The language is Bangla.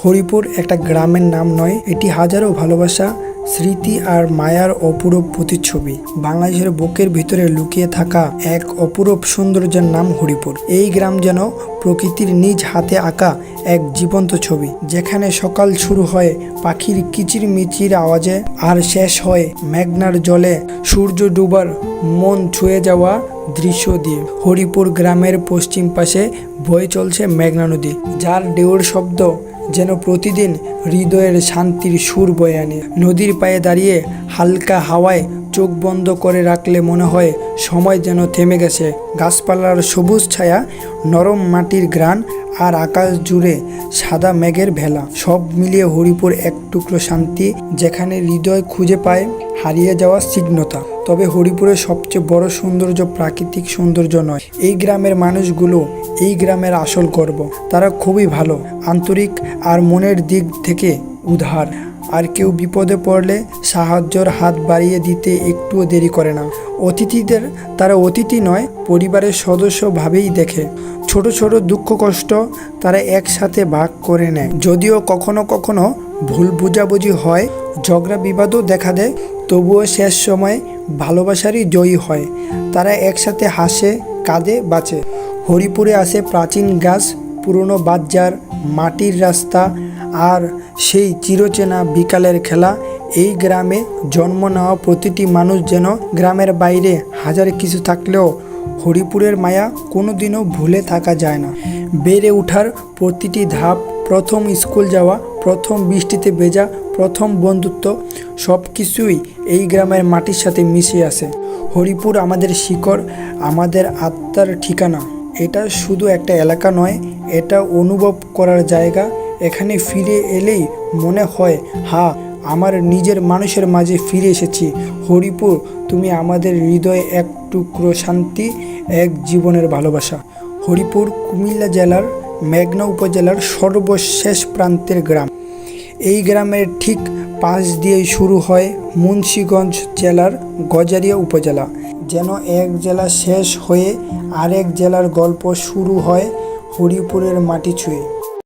হরিপুর একটা গ্রামের নাম নয়, এটি হাজারো ভালোবাসা, স্মৃতি আর মায়ার অপূরূপ প্রতিচ্ছবি। বাংলাদেশের বুকের ভিতরে লুকিয়ে থাকা এক অপূরূপ সৌন্দর্যের নাম হরিপুর। এই গ্রাম যেন প্রকৃতির নিজ হাতে আঁকা এক জীবন্ত ছবি, যেখানে সকাল শুরু হয় পাখির কিচিরমিচির আওয়াজে আর শেষ হয় মেঘনার জলে সূর্য ডুবার মন ছুঁয়ে যাওয়া দৃশ্য দিয়ে। হরিপুর গ্রামের পশ্চিম পাশে বয়ে চলছে মেঘনা নদী, যার ঢেউর শব্দ যেন প্রতিদিন হৃদয়ের শান্তির সুর বয়ে আনে। নদীর পায়ে দাঁড়িয়ে হালকা হাওয়ায় চোখ বন্ধ করে রাখলে মনে হয় সময় যেন থেমে গেছে। গাছপালার সবুজ ছায়া, নরম মাটির ঘ্রাণ আর আকাশ জুড়ে সাদা মেঘের ভেলা, সব মিলিয়ে হরিপুর এক টুকরো শান্তি, যেখানে হৃদয় খুঁজে পায় হারিয়ে যাওয়া স্নিগ্ধতা। তবে হরিপুরের সবচেয়ে বড় সৌন্দর্য প্রাকৃতিক সৌন্দর্য নয়, এই গ্রামের মানুষগুলো এই গ্রামের আসল গর্ব। তারা খুবই ভালো, আন্তরিক আর মনের দিক থেকে উদার, আর কেউ বিপদে পড়লে সাহায্যের হাত বাড়িয়ে দিতে একটুও দেরি করে না। অতিথিদের তারা অতিথি নয়, পরিবারের সদস্য ভাবেই দেখে। ছোট ছোট দুঃখ কষ্ট তারা একসাথে ভাগ করে নেয়। যদিও কখনো কখনো ভুল বোঝাবুঝি হয়, ঝগড়া বিবাদও দেখা দেয়, তবুও শেষ সময় ভালোবাসারই জয়ী হয়। তারা একসাথে হাসে, কাঁদে, বাঁচে। হরিপুরে আছে প্রাচীন গাছ, পুরনো বাজার, মাটির রাস্তা আর সেই চিরচেনা বিকালের খেলা। এই গ্রামে জন্ম নেওয়া প্রতিটি মানুষ যেন গ্রামের বাইরে হাজার কিছু থাকলেও হরিপুরের মায়া কোনোদিনও ভুলে থাকা যায় না। বেড়ে ওঠার প্রতিটি ধাপ, প্রথম স্কুল যাওয়া, প্রথম বৃষ্টিতে ভেজা, প্রথম বন্ধুত্ব, সব কিছুই এই গ্রামের মাটির সাথে মিশে আছে। হরিপুর আমাদের শিকড়, আমাদের আত্মার ঠিকানা। এটা শুধু একটা এলাকা নয়, এটা অনুভব করার জায়গা। এখানে ফিরে এলেই মনে হয়, হ্যাঁ, আমার নিজের মানুষের মাঝে ফিরে এসেছি। হরিপুর, তুমি আমাদের হৃদয়ে এক টুকরো শান্তি, এক জীবনের ভালোবাসা। হরিপুর কুমিল্লা জেলার মেঘনা উপজেলার সর্বশেষ প্রান্তের গ্রাম। এই গ্রামের ঠিক পাশ দিয়েই শুরু হয় মুন্সিগঞ্জ জেলার গজারিয়া উপজেলা। যেন এক জেলা শেষ হয়ে আরেক জেলার গল্প শুরু হয় হরিপুরের মাটি ছুঁয়ে।